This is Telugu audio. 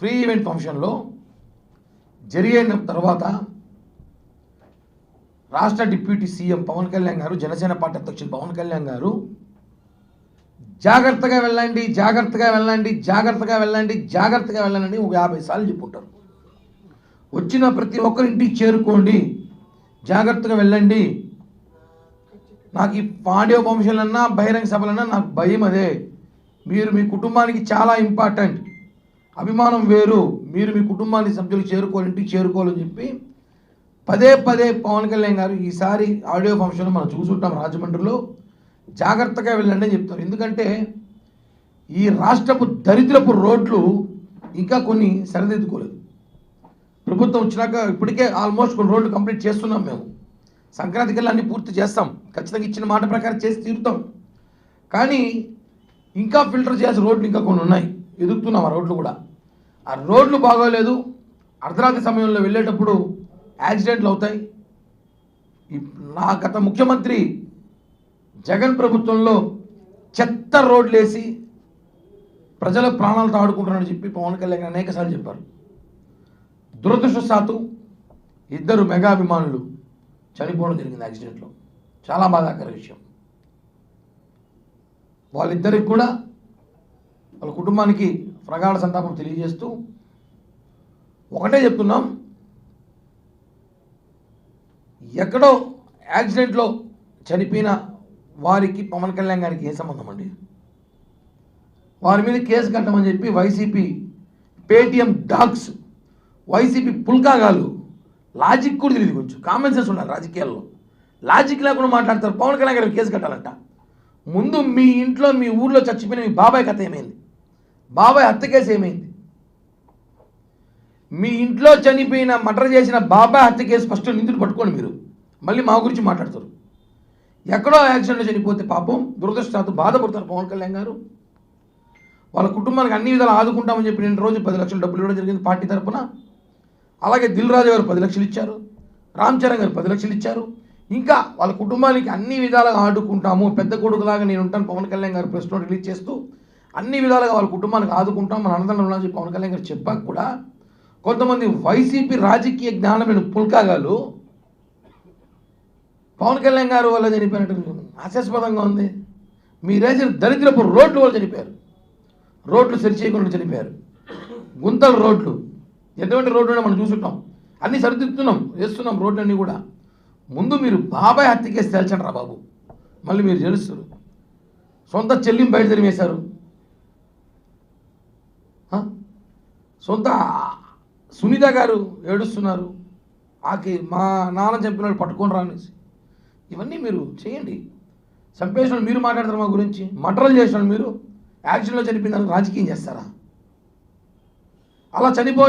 ఫ్రీ ఈవెంట్ ఫంక్షన్లో జరిగిన తర్వాత రాష్ట్ర డిప్యూటీ సీఎం పవన్ కళ్యాణ్ గారు, జనసేన పార్టీ అధ్యక్షులు పవన్ కళ్యాణ్ గారు జాగ్రత్తగా వెళ్ళండి, జాగ్రత్తగా వెళ్ళండి, జాగ్రత్తగా వెళ్ళండి, జాగ్రత్తగా వెళ్ళండి ఒక 50 సార్లు చెప్పుంటారు. వచ్చిన ప్రతి ఒక్కరి ఇంటికి చేరుకోండి, జాగ్రత్తగా వెళ్ళండి. నాకు ఈ ఆడియో ఫంక్షన్లన్నా బహిరంగ సభలన్నా నాకు భయం అదే. మీరు మీ కుటుంబానికి చాలా ఇంపార్టెంట్, అభిమానం వేరు, మీరు మీ కుటుంబానికి సభ్యులు చేరుకోవాలి, ఇంటికి చేరుకోవాలని చెప్పి పదే పదే పవన్ కళ్యాణ్ గారు ఈసారి ఆడియో ఫంక్షన్ మనం చూసుంటాం రాజమండ్రిలో. జాగ్రత్తగా వెళ్ళండి అని చెప్తారు. ఎందుకంటే ఈ రాష్ట్రపు దరిద్రపు రోడ్లు ఇంకా కొన్ని సరిదిద్దుకోలేదు. ప్రభుత్వం వచ్చినాక ఇప్పటికే ఆల్మోస్ట్ కొన్ని రోడ్లు కంప్లీట్ చేస్తున్నాం. మేము సంక్రాంతికి వెళ్ళి అన్నీ పూర్తి చేస్తాం, ఖచ్చితంగా ఇచ్చిన మాట ప్రకారం చేసి తీరుతాం. కానీ ఇంకా ఫిల్టర్ చేయాల్సిన రోడ్లు ఇంకా కొన్ని ఉన్నాయి, ఎదుగుతున్నాం ఆ రోడ్లు కూడా. ఆ రోడ్లు బాగోలేదు. అర్ధరాత్రి సమయంలో వెళ్ళేటప్పుడు యాక్సిడెంట్లు అవుతాయి. నా గత ముఖ్యమంత్రి జగన్ ప్రభుత్వంలో చెత్త రోడ్లు వేసి ప్రజల ప్రాణాలతో ఆడుకుంటున్నారని చెప్పి పవన్ కళ్యాణ్ అనేకసార్లు చెప్పారు. దురదృష్టవశాత్తు 2 మెగా అభిమానులు చనిపోవడం జరిగింది యాక్సిడెంట్లో. చాలా బాధాకర విషయం. వాళ్ళిద్దరికి కూడా వాళ్ళ కుటుంబానికి ప్రగాఢ సంతాపం తెలియజేస్తూ ఒకటే చెప్తున్నాం, ఎక్కడో యాక్సిడెంట్లో చనిపోయిన వారికి పవన్ కళ్యాణ్ గారికి ఏం సంబంధం అండి? వారి మీద కేసు కట్టమని చెప్పి వైసీపీ పేటీఎం డాగ్స్, వైసీపీ పుల్కాగాళ్ళు, లాజిక్ కూడా తెలియదు, కొంచెం కామన్ సెన్స్ ఉండాలి రాజకీయాల్లో. లాజిక్ లేకుండా మాట్లాడతారు. పవన్ కళ్యాణ్ గారికి కేసు కట్టాలంట. ముందు మీ ఇంట్లో మీ ఊర్లో చచ్చిపోయిన మీ బాబాయ్ కథ ఏమైంది? బాబాయ్ హత్య కేసు ఏమైంది? మీ ఇంట్లో చనిపోయిన మర్డర్ చేసిన బాబాయ్ హత్య కేసు ఫస్ట్ నిందితుడు పట్టుకోండి. మీరు మళ్ళీ మా గురించి మాట్లాడతారు. ఎక్కడో యాక్సిడెంట్లో చనిపోతే పాపం దురదృష్టవశాత్తు బాధపడతారు పవన్ కళ్యాణ్ గారు. వాళ్ళ కుటుంబానికి అన్ని విధాలు ఆదుకుంటామని చెప్పి నిన్న రోజు 10 లక్షలు డబ్బులు ఇవ్వడం జరిగింది పార్టీ తరఫున. అలాగే దిల్ రాజు గారు 10 లక్షలు ఇచ్చారు, రామ్ చరణ్ గారు 10 లక్షలు ఇచ్చారు. ఇంకా వాళ్ళ కుటుంబానికి అన్ని విధాలుగా ఆదుకుంటాము, పెద్ద కొడుకులాగా నేను ఉంటాను పవన్ కళ్యాణ్ గారు ప్రెస్ నోట్ రిలీజ్ చేస్తూ అన్ని విధాలుగా వాళ్ళ కుటుంబానికి ఆదుకుంటాం, మన అన్నదండలు అని చెప్పి పవన్ కళ్యాణ్ గారు చెప్పాక కూడా కొంతమంది వైసీపీ రాజకీయ జ్ఞానమైన పుల్కాగాలు పవన్ కళ్యాణ్ గారు వల్ల చనిపోయినట్టు హాస్యాస్పదంగా ఉంది. మీరేసిన దరిద్రపు రోడ్లు వాళ్ళు చనిపోయారు, రోడ్లు సరిచేయకుండా చనిపోయారు. గుంతల రోడ్లు, ఎటువంటి రోడ్లు మనం చూసుంటాం, అన్నీ సరిదిద్దుతున్నాం, వేస్తున్నాం రోడ్లన్నీ కూడా. ముందు మీరు బాబాయ్ హత్య కేసు తేల్చండి రా బాబు, మళ్ళీ మీరు తెలుస్తారు. సొంత చెల్లిని బయట తరిమేశారు, సొంత సునీత గారు ఏడుస్తున్నారు, ఆకి మా నాన్న చంపినాడు పట్టుకొని రానేసి. ఇవన్నీ మీరు చేయండి. చంపేసిన మీరు మాట్లాడతారు మా గురించి, మర్డర్లు చేసిన మీరు యాక్సిడెంట్లో చనిపోయిన రాజకీయం చేస్తారా? అలా చనిపోయి